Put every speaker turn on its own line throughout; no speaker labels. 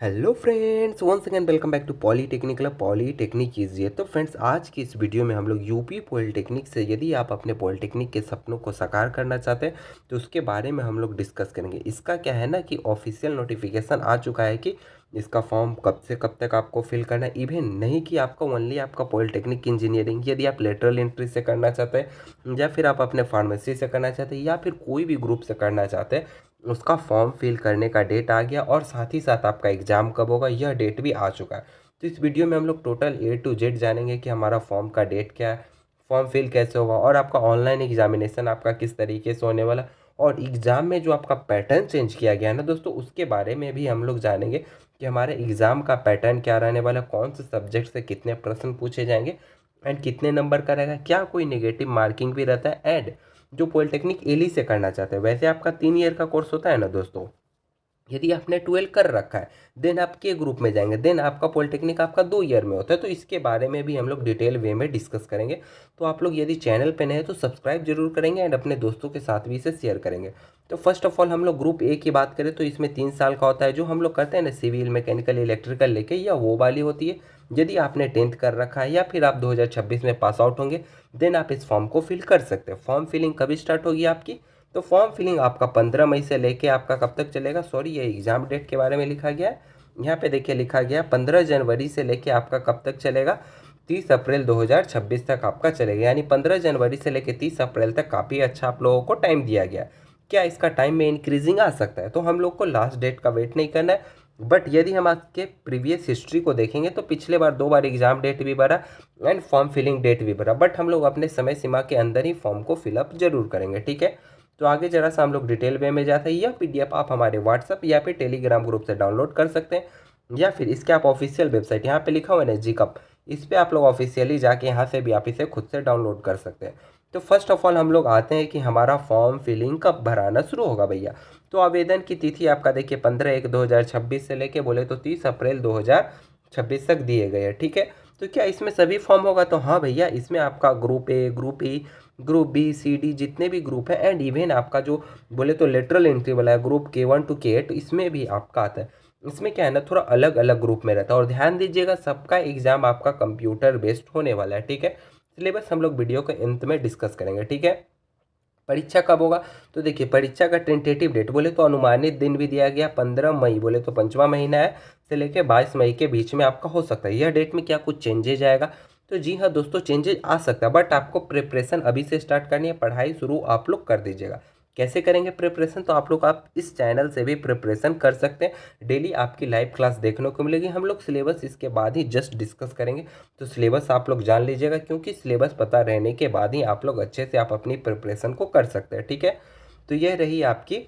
Hello friends, once again welcome back to polytechnic polytechnic कीजिए। तो friends, आज की इस वीडियो में हम लोग यूपी पॉलीटेक्निक से यदि आप अपने पॉलीटेक्निक के सपनों को साकार करना चाहते हैं तो उसके बारे में हम लोग डिस्कस करेंगे। इसका क्या है ना कि ऑफिशियल नोटिफिकेशन आ चुका है कि इसका फॉर्म कब से कब तक आपको फिल करना है। इवन नहीं कि आपका ओनली आपका पॉलीटेक्निक इंजीनियरिंग, यदि आप लेटरल एंट्री से करना चाहते हैं या फिर आप अपने फार्मेसी से करना चाहते हैं या फिर कोई भी ग्रुप से करना चाहते हैं, उसका फॉर्म फिल करने का डेट आ गया और साथ ही साथ आपका एग्ज़ाम कब होगा यह डेट भी आ चुका है। तो इस वीडियो में हम लोग टोटल A to Z जानेंगे कि हमारा फॉर्म का डेट क्या है, फॉर्म फिल कैसे होगा और आपका ऑनलाइन एग्जामिनेशन आपका किस तरीके से होने वाला, और एग्ज़ाम में जो आपका पैटर्न चेंज किया गया है ना दोस्तों, उसके बारे में भी हम लोग जानेंगे कि हमारे एग्ज़ाम का पैटर्न क्या रहने वाला, कौन से सब्जेक्ट से कितने प्रश्न पूछे जाएंगे एंड कितने नंबर का रहेगा, क्या कोई नेगेटिव मार्किंग भी रहता है। एंड जो पॉलिटेक्निक एली से करना चाहते हैं, वैसे आपका 3 ईयर का कोर्स होता है ना दोस्तों, यदि आपने 12 कर रखा है देन आप के ग्रुप में जाएंगे, देन आपका पॉलिटेक्निक आपका 2 ईयर में होता है। तो इसके बारे में भी हम लोग डिटेल वे में डिस्कस करेंगे। तो आप लोग यदि चैनल पे नए हैं तो सब्सक्राइब जरूर करेंगे एंड अपने दोस्तों के साथ भी इसे शेयर करेंगे। तो फर्स्ट ऑफ ऑल हम लोग ग्रुप ए की बात करें तो इसमें 3 साल का होता है, जो हम लोग करते हैं ना सिविल मैकेनिकल इलेक्ट्रिकल लेके, या वो वाली होती है। यदि आपने 10th कर रखा है या फिर आप 2026 में पास आउट होंगे देन आप इस फॉर्म को फिल कर सकते हैं। फॉर्म फिलिंग कभी स्टार्ट होगी आपकी, तो फॉर्म फिलिंग आपका 15 मई से लेके आपका कब तक चलेगा, सॉरी ये एग्जाम डेट के बारे में लिखा गया है, यहाँ पे देखिए लिखा गया 15 जनवरी से लेके आपका कब तक चलेगा, 30 अप्रैल 2026 तक आपका चलेगा। यानी 15 जनवरी से लेके 30 अप्रैल तक काफ़ी अच्छा आप लोगों को टाइम दिया गया है। क्या इसका टाइम में इंक्रीजिंग आ सकता है, तो हम लोग को लास्ट डेट का वेट नहीं करना है। बट यदि हम आपके प्रीवियस हिस्ट्री को देखेंगे तो पिछले बार 2 बार एग्जाम डेट भी बढ़ा एंड फॉर्म फिलिंग डेट भी बढ़ा, बट हम लोग अपने समय सीमा के अंदर ही फॉर्म को फिलअप जरूर करेंगे, ठीक है। तो आगे जरा सा हम लोग डिटेल वे में जाते हैं। यह पीडीएफ आप हमारे व्हाट्सअप या फिर टेलीग्राम ग्रुप से डाउनलोड कर सकते हैं, या फिर इसके आप ऑफिशियल वेबसाइट यहाँ पे लिखा हुआ है ना जीकअप, इस पर आप लोग ऑफिशियली जाके यहाँ से भी आप इसे खुद से डाउनलोड कर सकते हैं। तो फर्स्ट ऑफ ऑल हम लोग आते हैं कि हमारा फॉर्म फिलिंग कब भराना शुरू होगा भैया। तो आवेदन की तिथि आपका देखिए 15/1/2026 से लेके बोले तो 30 अप्रैल 2026 तक दिए गए हैं, ठीक है। तो क्या इसमें सभी फॉर्म होगा, तो हाँ भैया, इसमें आपका group A, group E, group B, C, D जितने भी ग्रुप है एंड इवन आपका जो बोले तो लेटरल एंट्री वाला है ग्रुप K1 to K8, इसमें भी आपका आता है। इसमें क्या है ना, थोड़ा अलग अलग ग्रुप में रहता है। और ध्यान दीजिएगा सबका एग्जाम आपका कंप्यूटर बेस्ड होने वाला है, ठीक है। सिलेबस हम लोग वीडियो के अंत में डिस्कस करेंगे, ठीक है। परीक्षा कब होगा, तो देखिए परीक्षा का टेंटेटिव डेट बोले तो अनुमानित दिन भी दिया गया 15 मई, बोले तो 5वां महीना है, से लेके 22 मई के बीच में आपका हो सकता है। यह डेट में क्या कुछ चेंजेज आएगा, तो जी हाँ दोस्तों, चेंजेज आ सकता है, बट आपको प्रिपरेशन अभी से स्टार्ट करनी है, पढ़ाई शुरू आप लोग कर दीजिएगा। कैसे करेंगे प्रिपरेशन, तो आप इस चैनल से भी प्रिपरेशन कर सकते हैं। डेली आपकी लाइव क्लास देखने को मिलेगी। हम लोग सिलेबस इसके बाद ही जस्ट डिस्कस करेंगे, तो सिलेबस आप लोग जान लीजिएगा, क्योंकि सिलेबस पता रहने के बाद ही आप लोग अच्छे से आप अपनी प्रिपरेशन को कर सकते हैं, ठीक है। तो यह रही आपकी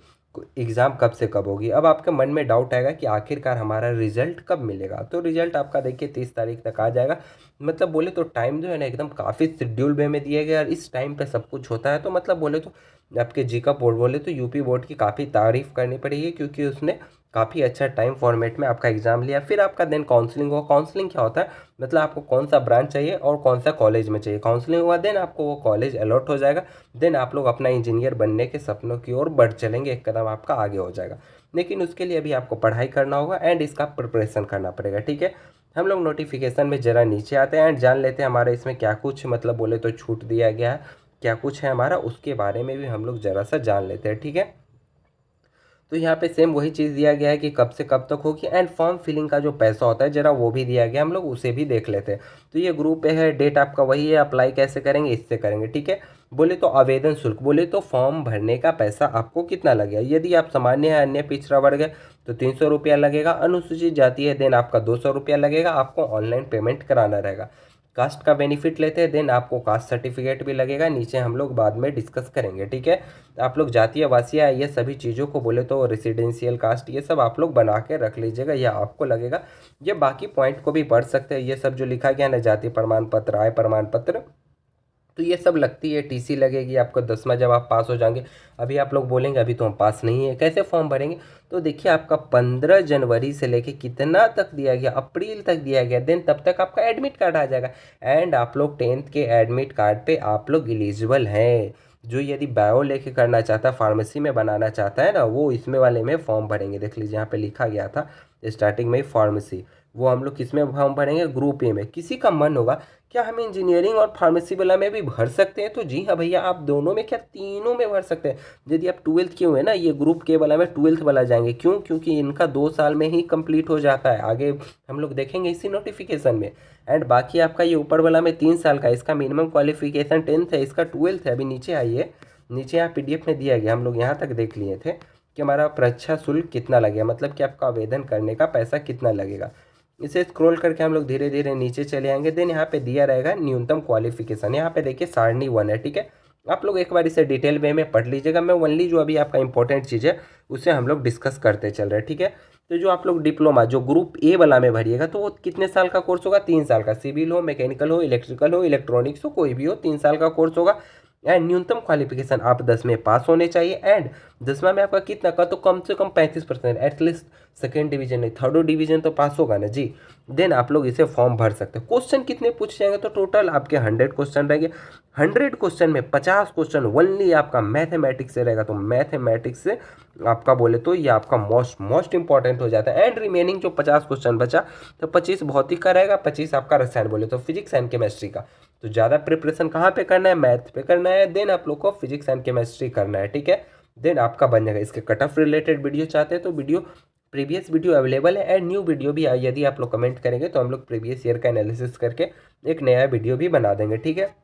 एग्ज़ाम कब से कब होगी। अब आपके मन में डाउट आएगा कि आखिरकार हमारा रिजल्ट कब मिलेगा, तो रिजल्ट आपका देखिए 30 तारीख तक आ जाएगा। मतलब बोले तो टाइम जो है ना एकदम काफ़ी शेड्यूल वे में दिया गया और इस टाइम पे सब कुछ होता है। तो मतलब बोले तो आपके जी का बोर्ड, बोले तो यूपी बोर्ड की काफ़ी तारीफ़ करनी पड़ेगी, क्योंकि उसने काफ़ी अच्छा टाइम फॉर्मेट में आपका एग्ज़ाम लिया। फिर आपका देन काउंसलिंग हुआ। काउंसलिंग क्या होता है, मतलब आपको कौन सा ब्रांच चाहिए और कौन सा कॉलेज में चाहिए। काउंसलिंग हुआ देन आपको वो कॉलेज अलॉट हो जाएगा, देन आप लोग अपना इंजीनियर बनने के सपनों की ओर बढ़ चलेंगे, एक कदम आपका आगे हो जाएगा। लेकिन उसके लिए अभी आपको पढ़ाई करना होगा एंड इसका प्रिपरेशन करना पड़ेगा, ठीक है। हम लोग नोटिफिकेशन में ज़रा नीचे आते हैं एंड जान लेते हैं हमारे इसमें क्या कुछ मतलब बोले तो छूट दिया गया है, क्या कुछ है हमारा, उसके बारे में भी हम लोग ज़रा सा जान लेते हैं, ठीक है। तो यहाँ पे सेम वही चीज़ दिया गया है कि कब से कब तक होगी एंड फॉर्म फिलिंग का जो पैसा होता है जरा वो भी दिया गया, हम लोग उसे भी देख लेते हैं। तो ये ग्रुप पे है, डेट आपका वही है, अप्लाई कैसे करेंगे इससे करेंगे, ठीक है। बोले तो आवेदन शुल्क, बोले तो फॉर्म भरने का पैसा आपको कितना लगेगा। यदि आप सामान्य है, अन्य पिछड़ा वर्ग है तो 300 रुपया लगेगा, अनुसूचित जाति है देन आपका 200 रुपया लगेगा, आपको ऑनलाइन पेमेंट कराना रहेगा। कास्ट का बेनिफिट लेते हैं देन आपको कास्ट सर्टिफिकेट भी लगेगा, नीचे हम लोग बाद में डिस्कस करेंगे, ठीक है। आप लोग जातीय वासिया ये सभी चीज़ों को बोले तो रेसिडेंशियल कास्ट ये सब आप लोग बना के रख लीजिएगा, यह आपको लगेगा। ये बाकी पॉइंट को भी पढ़ सकते हैं, ये सब जो लिखा गया ना, जाति प्रमाण पत्र, आय प्रमाण पत्र, तो ये सब लगती है। टीसी लगेगी आपको 10वां जब आप पास हो जाएंगे। अभी आप लोग बोलेंगे अभी तो हम पास नहीं है, कैसे फॉर्म भरेंगे, तो देखिए आपका 15 जनवरी से लेके कितना तक दिया गया, अप्रैल तक दिया गया, देन तब तक आपका एडमिट कार्ड आ जाएगा एंड आप लोग 10th के एडमिट कार्ड पे आप लोग एलिजिबल हैं। जो यदि बायो लेके करना चाहता है, फार्मेसी में बनाना चाहता है ना, वो इसमें वाले में फॉर्म भरेंगे। देख लीजिए यहाँ पे लिखा गया था स्टार्टिंग में ही फार्मेसी, वो हम लोग किस में फॉर्म भरेंगे, ग्रुप ए में। किसी का मन होगा क्या हम इंजीनियरिंग और फार्मेसी वाला में भी भर सकते हैं, तो जी हाँ भैया, आप दोनों में क्या तीनों में भर सकते हैं। यदि आप ट्वेल्थ किए हुए हैं ना, ये ग्रुप के वाला में ट्वेल्थ वाला जाएंगे, क्यों, क्योंकि इनका 2 साल में ही कंप्लीट हो जाता है, आगे हम लोग देखेंगे इसी नोटिफिकेशन में। एंड बाकी आपका ये ऊपर वाला में 3 साल का, इसका मिनिमम क्वालिफिकेशन 10th है, इसका 12th है। अभी नीचे आइए, नीचे यहाँ PDF में दिया गया, हम लोग यहाँ तक देख लिए थे कि हमारा परीक्षा शुल्क कितना लगेगा, मतलब कि आपका आवेदन करने का पैसा कितना लगेगा। इसे स्क्रॉल करके हम लोग धीरे धीरे नीचे चले आएंगे। देन यहाँ पे दिया रहेगा न्यूनतम क्वालिफिकेशन, यहाँ पे देखिए सारणी 1 है, ठीक है। आप लोग एक बार इसे डिटेल वे में पढ़ लीजिएगा, मैं ओनली जो अभी आपका इंपॉर्टेंट चीज़ है उसे हम लोग डिस्कस करते चल रहे हैं, ठीक है। तो जो आप लोग डिप्लोमा जो ग्रुप ए वाला में भरिएगा, तो वो कितने साल का कोर्स होगा, 3 साल का। सिविल हो, मैकेनिकल हो, इलेक्ट्रिकल हो, इलेक्ट्रॉनिक्स हो, कोई भी हो, 3 साल का कोर्स होगा। एंड न्यूनतम क्वालिफिकेशन आप 10 में पास होने चाहिए। एंड 10वां में आपका कितना का, तो कम से कम 35%, एटलीस्ट सेकेंड डिवीजन नहीं, थर्ड डिवीजन तो पास होगा ना जी। देन आप लोग इसे फॉर्म भर सकते हैं। क्वेश्चन कितने पूछे जाएंगे, तो टोटल आपके 100 क्वेश्चन रहेंगे। 100 क्वेश्चन में 50 क्वेश्चन ओनली आपका मैथमेटिक्स से रहेगा। तो मैथमेटिक्स से आपका बोले तो ये आपका मोस्ट इंपॉर्टेंट हो जाता है। एंड रिमेनिंग जो 50 क्वेश्चन बचा, तो 25 भौतिक का रहेगा, 25 आपका रसायन बोले तो फिजिक्स एंड केमिस्ट्री का। तो ज़्यादा प्रिपरेशन कहाँ पे करना है, मैथ पे करना है। देन आप लोग को फिजिक्स एंड केमिस्ट्री करना है, ठीक है। देन आपका बन जाएगा। इसके कट ऑफ रिलेटेड वीडियो चाहते हैं तो वीडियो, प्रीवियस वीडियो अवेलेबल है। एंड न्यू वीडियो भी यदि आप लोग कमेंट करेंगे तो हम लोग प्रीवियस ईयर का एनालिसिस करके एक नया वीडियो भी बना देंगे, ठीक है।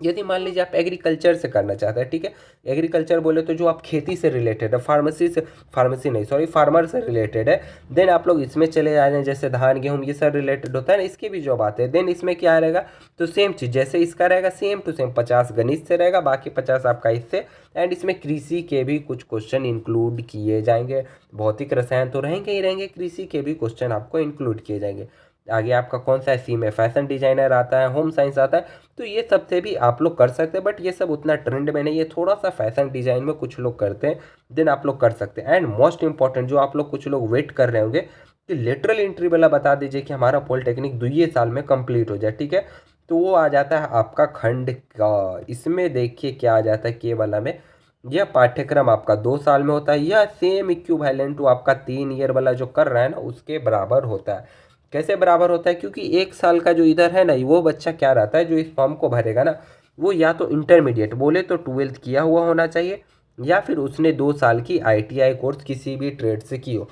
यदि मान लीजिए आप एग्रीकल्चर से करना चाहते हैं, ठीक है। एग्रीकल्चर बोले तो जो आप खेती से रिलेटेड है, फार्मेसी नहीं, सॉरी, फार्मर से रिलेटेड है। देन आप लोग इसमें चले जा रहे हैं, जैसे धान गेहूँ ये सब रिलेटेड होता है ना, इसके भी जॉब आते हैं। देन इसमें क्या रहेगा, तो सेम चीज़ जैसे इसका रहेगा, सेम टू सेम 50 गणित से रहेगा, बाकी 50 आपका इससे। एंड इसमें कृषि के भी कुछ क्वेश्चन इंक्लूड किए जाएंगे। भौतिक रसायन तो रहेंगे ही रहेंगे, कृषि के भी क्वेश्चन आपको इंक्लूड किए जाएंगे। आगे आपका कौन सा है, सी में फैशन डिजाइनर आता है, होम साइंस आता है, तो ये सब से भी आप लोग कर सकते हैं। बट ये सब उतना ट्रेंड में नहीं है, थोड़ा सा फैशन डिजाइन में कुछ लोग करते हैं, देन आप लोग कर सकते हैं। एंड मोस्ट इंपॉर्टेंट जो आप लोग कुछ लोग वेट कर रहे होंगे कि लेटरल एंट्री वाला बता दीजिए कि हमारा पॉलिटेक्निक 2 साल में कंप्लीट हो जाए, ठीक है। तो वो आ जाता है आपका खंड का। इसमें देखिए क्या आ जाता है के वाला में, यह पाठ्यक्रम आपका 2 साल में होता है। यह सेम इक्विवेलेंट टू आपका 3 ईयर वाला जो कर रहा है ना, उसके बराबर होता है। कैसे बराबर होता है, क्योंकि 1 साल का जो इधर है ना, वो बच्चा क्या रहता है जो इस फॉर्म को भरेगा ना, वो या तो इंटरमीडिएट बोले तो 12th किया हुआ होना चाहिए, या फिर उसने 2 साल की ITI कोर्स किसी भी ट्रेड से की हो।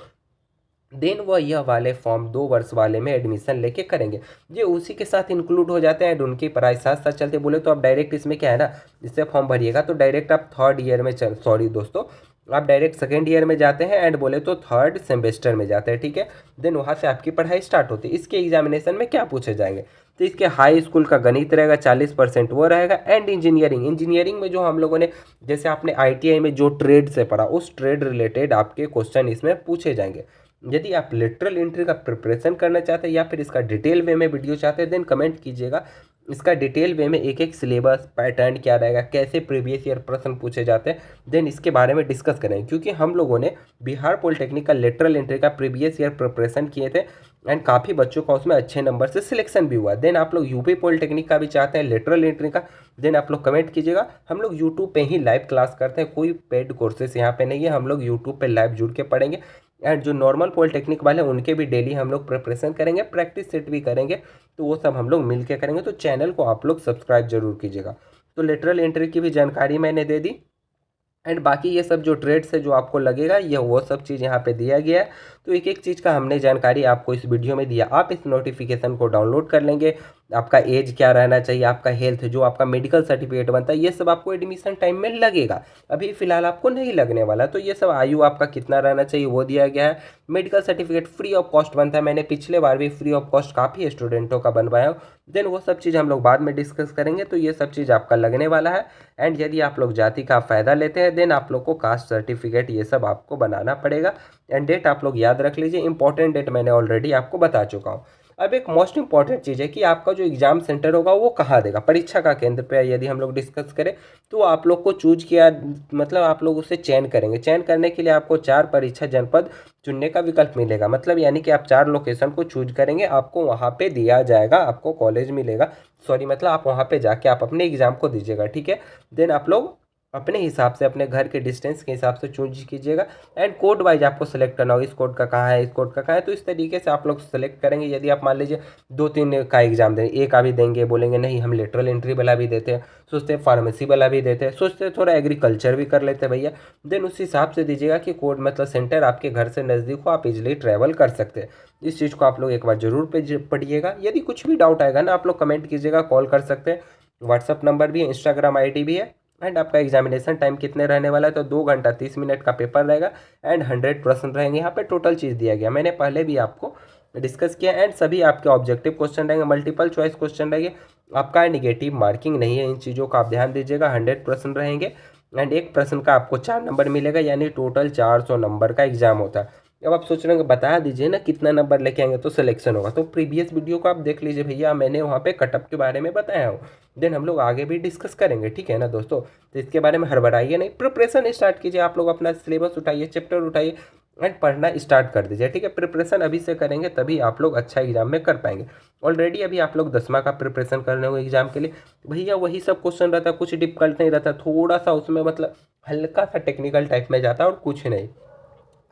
देन वह यह वाले फॉर्म 2 वर्ष वाले में एडमिशन लेके करेंगे, ये उसी के साथ इंक्लूड हो जाते हैं। उनकी पढ़ाई साथ साथ चलते, बोले तो आप डायरेक्ट इसमें क्या है ना, इससे फॉर्म भरिएगा तो डायरेक्ट आप थर्ड ईयर में सॉरी दोस्तों, आप डायरेक्ट सेकेंड ईयर में जाते हैं। एंड बोले तो थर्ड सेमेस्टर में जाते हैं, ठीक है। देन वहाँ से आपकी पढ़ाई स्टार्ट होती है। इसके एग्जामिनेशन में क्या पूछे जाएंगे, तो इसके हाई स्कूल का गणित रहेगा, 40% वो रहेगा। एंड इंजीनियरिंग में जो हम लोगों ने, जैसे आपने ITI में जो ट्रेड से पढ़ा, उस ट्रेड रिलेटेड आपके क्वेश्चन इसमें पूछे जाएंगे। यदि आप लिटरल एंट्री का प्रिपरेशन करना चाहते हैं या फिर इसका डिटेल वे में वीडियो चाहते हैं, देन कमेंट कीजिएगा। इसका डिटेल वे में एक एक सिलेबस पैटर्न क्या रहेगा, कैसे प्रीवियस ईयर प्रश्न पूछे जाते हैं, देन इसके बारे में डिस्कस करेंगे। क्योंकि हम लोगों ने बिहार पॉलिटेक्निक का लिटरल एंट्री का प्रीवियस ईयर प्रिपरेशन किए थे, एंड काफ़ी बच्चों का उसमें अच्छे नंबर से सिलेक्शन भी हुआ। देन आप लोग यूपी पॉलिटेक्निक का भी चाहते हैं लिटरल एंट्री का, देन आप लोग कमेंट कीजिएगा। हम लोग यूट्यूब पे ही लाइव क्लास करते हैं, कोई पेड कोर्सेस यहाँ पे नहीं है, हम लोग यूट्यूब पे लाइव जुड़ के पढ़ेंगे। एंड जो नॉर्मल पॉलिटेक्निक वाले हैं उनके भी डेली हम लोग प्रिपरेशन करेंगे, प्रैक्टिस सेट भी करेंगे, तो वो सब हम लोग मिल के करेंगे। तो चैनल को आप लोग सब्सक्राइब जरूर कीजिएगा। तो लेटरल एंट्री की भी जानकारी मैंने दे दी। एंड बाकी ये सब जो ट्रेड्स है जो आपको लगेगा, ये वो सब चीज़ यहाँ पे दिया गया है। तो एक एक चीज़ का हमने जानकारी आपको इस वीडियो में दिया। आप इस नोटिफिकेशन को डाउनलोड कर लेंगे। आपका एज क्या रहना चाहिए, आपका हेल्थ, जो आपका मेडिकल सर्टिफिकेट बनता है, ये सब आपको एडमिशन टाइम में लगेगा। अभी फिलहाल आपको नहीं लगने वाला। तो ये सब आयु आपका कितना रहना चाहिए वो दिया गया है। Medical certificate free of cost बनता है, मैंने पिछले बार भी फ्री ऑफ कॉस्ट काफ़ी स्टूडेंटों का बनवाया हूँ। देन वो सब चीज़ हम लोग बाद में डिस्कस करेंगे। तो ये सब चीज़ आपका लगने वाला है। एंड यदि आप लोग जाति का फ़ायदा लेते हैं, देन आप लोग को कास्ट सर्टिफिकेट ये सब आपको बनाना पड़ेगा। एंड डेट आप लोग याद रख लीजिए, इंपॉर्टेंट डेट मैंने ऑलरेडी आपको बता चुका हूँ। अब एक मोस्ट इंपॉर्टेंट चीज़ है कि आपका जो एग्ज़ाम सेंटर होगा वो कहाँ देगा, परीक्षा का केंद्र पे यदि हम लोग डिस्कस करें, तो आप लोग को चूज किया, मतलब आप लोग उसे चयन करेंगे। चयन करने के लिए आपको 4 परीक्षा जनपद चुनने का विकल्प मिलेगा, मतलब यानी कि आप 4 लोकेशन को चूज करेंगे, आपको वहाँ पे दिया जाएगा, आपको कॉलेज मिलेगा, सॉरी मतलब आप वहाँ पे जाके आप अपने एग्ज़ाम को दीजिएगा, ठीक है। देन आप लोग अपने हिसाब से अपने घर के डिस्टेंस के हिसाब से चूज कीजिएगा। एंड कोड वाइज आपको सेलेक्ट करना होगा, इस कोड का कहाँ है, इस कोड का कहाँ है, तो इस तरीके से आप लोग सेलेक्ट करेंगे। यदि आप मान लीजिए 2-3 का एग्जाम दें, एक का भी देंगे, बोलेंगे नहीं हम लेटरल एंट्री वाला भी देते हैं, सोचते हैं फार्मेसी वाला भी देते हैं, सोचते हैं थोड़ा एग्रीकल्चर भी कर लेते हैं भैया, देन उस हिसाब से दीजिएगा कि कोड मतलब सेंटर आपके घर से नज़दीक हो, आप इजिली ट्रैवल कर सकते हैं। इस चीज़ को आप लोग एक बार जरूर पढ़िएगा। यदि कुछ भी डाउट आएगा ना, आप लोग कमेंट कीजिएगा, कॉल कर सकते हैं, व्हाट्सअप नंबर भी है, इंस्टाग्राम आईडी भी है। एंड आपका एग्जामिनेशन टाइम कितने रहने वाला है, तो 2 घंटा 30 मिनट का पेपर रहेगा एंड 100% रहेंगे। यहाँ पे टोटल चीज़ दिया गया, मैंने पहले भी आपको डिस्कस किया। एंड सभी आपके ऑब्जेक्टिव क्वेश्चन रहेंगे, मल्टीपल चॉइस क्वेश्चन रहेंगे, आपका नेगेटिव मार्किंग नहीं है। इन चीज़ों का आप ध्यान दीजिएगा, 100% रहेंगे। एंड एक प्रश्न का आपको 4 नंबर मिलेगा, यानी टोटल 400 नंबर का एग्जाम होता है। अब आप सोच रहे हैं बता दीजिए ना कितना नंबर लेके आएंगे तो सिलेक्शन होगा, तो प्रीवियस वीडियो को आप देख लीजिए भैया, मैंने वहाँ पे कटअप के बारे में बताया हूँ। देन हम लोग आगे भी डिस्कस करेंगे, ठीक है ना दोस्तों। तो इसके बारे में हड़बड़ाइए नहीं, प्रिपरेशन स्टार्ट कीजिए। आप लोग अपना सिलेबस उठाइए, चैप्टर उठाइए एंड पढ़ना स्टार्ट कर दीजिए, ठीक है। प्रिपरेशन अभी से करेंगे तभी आप लोग अच्छा एग्जाम में कर पाएंगे। ऑलरेडी अभी आप लोग 10वां का प्रिपरेशन कर रहे हो एग्जाम के लिए, भैया वही सब क्वेश्चन रहता है, कुछ डिफिकल्ट नहीं रहता, थोड़ा सा उसमें मतलब हल्का सा टेक्निकल टाइप में जाता है और कुछ नहीं।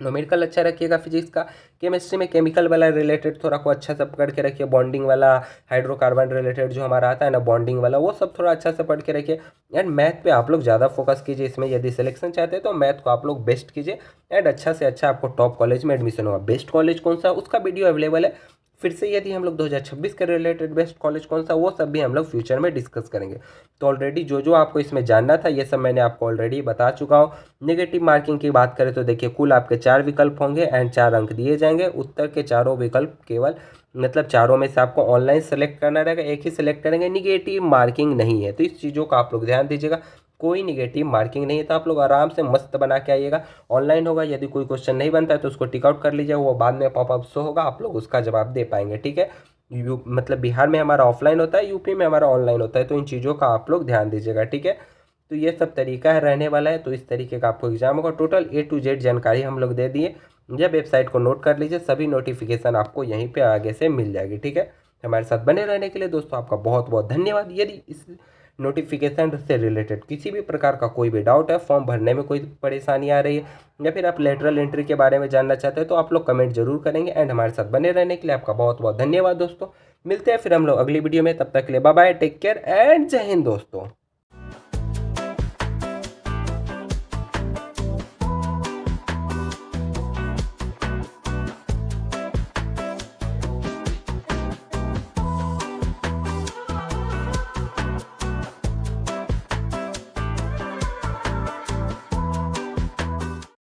न्यूमेरिकल अच्छा रखिएगा फिजिक्स का। केमिस्ट्री में केमिकल वाला रिलेटेड थोड़ा को अच्छा से पकड़ के रखिए, बॉन्डिंग वाला, हाइड्रोकार्बन रिलेटेड जो हमारा आता है ना बॉन्डिंग वाला, वो सब थोड़ा अच्छा से पढ़ के रखिए। एंड मैथ पे आप लोग ज़्यादा फोकस कीजिए, इसमें यदि सिलेक्शन चाहते हैं तो मैथ को आप लोग बेस्ट कीजिए। एंड अच्छा से अच्छा आपको टॉप कॉलेज में एडमिशन होगा। बेस्ट कॉलेज कौन सा, उसका वीडियो अवेलेबल है। फिर से यदि हम लोग 2026 के रिलेटेड बेस्ट कॉलेज कौन सा, वो सब भी हम लोग फ्यूचर में डिस्कस करेंगे। तो ऑलरेडी जो जो आपको इसमें जानना था ये सब मैंने आपको ऑलरेडी बता चुका हूँ। नेगेटिव मार्किंग की बात करें तो देखिए, कुल आपके 4 विकल्प होंगे एंड 4 अंक दिए जाएंगे। उत्तर के चारों विकल्प केवल मतलब चारों में से आपको ऑनलाइन सेलेक्ट करना रहेगा, एक ही सेलेक्ट करेंगे। निगेटिव मार्किंग नहीं है, तो इस चीज़ों का आप लोग ध्यान दीजिएगा। कोई निगेटिव मार्किंग नहीं है, तो आप लोग आराम से मस्त बना के आइएगा। ऑनलाइन होगा, यदि कोई क्वेश्चन नहीं बनता है तो उसको टिक आउट कर लीजिए, वो बाद में पॉपअप शो होगा, आप लोग उसका जवाब दे पाएंगे, ठीक है। मतलब बिहार में हमारा ऑफलाइन होता है, यूपी में हमारा ऑनलाइन होता है, तो इन चीज़ों का आप लोग ध्यान दीजिएगा, ठीक है। तो ये सब तरीका है रहने वाला है, तो इस तरीके का आपको एग्जाम होगा। टोटल A to Z जानकारी हम लोग दे दिए। जब वेबसाइट को नोट कर लीजिए, सभी नोटिफिकेशन आपको यहीं पे आगे से मिल जाएगी, ठीक है। हमारे साथ बने रहने के लिए दोस्तों आपका बहुत बहुत धन्यवाद। यदि इस नोटिफिकेशन से रिलेटेड किसी भी प्रकार का कोई भी डाउट है, फॉर्म भरने में कोई परेशानी आ रही है, या फिर आप लेटरल एंट्री के बारे में जानना चाहते हैं, तो आप लोग कमेंट जरूर करेंगे। एंड हमारे साथ बने रहने के लिए आपका बहुत बहुत धन्यवाद दोस्तों। मिलते हैं फिर हम लोग अगली वीडियो में, तब तक के लिए bye bye, take care and जय हिंद दोस्तों।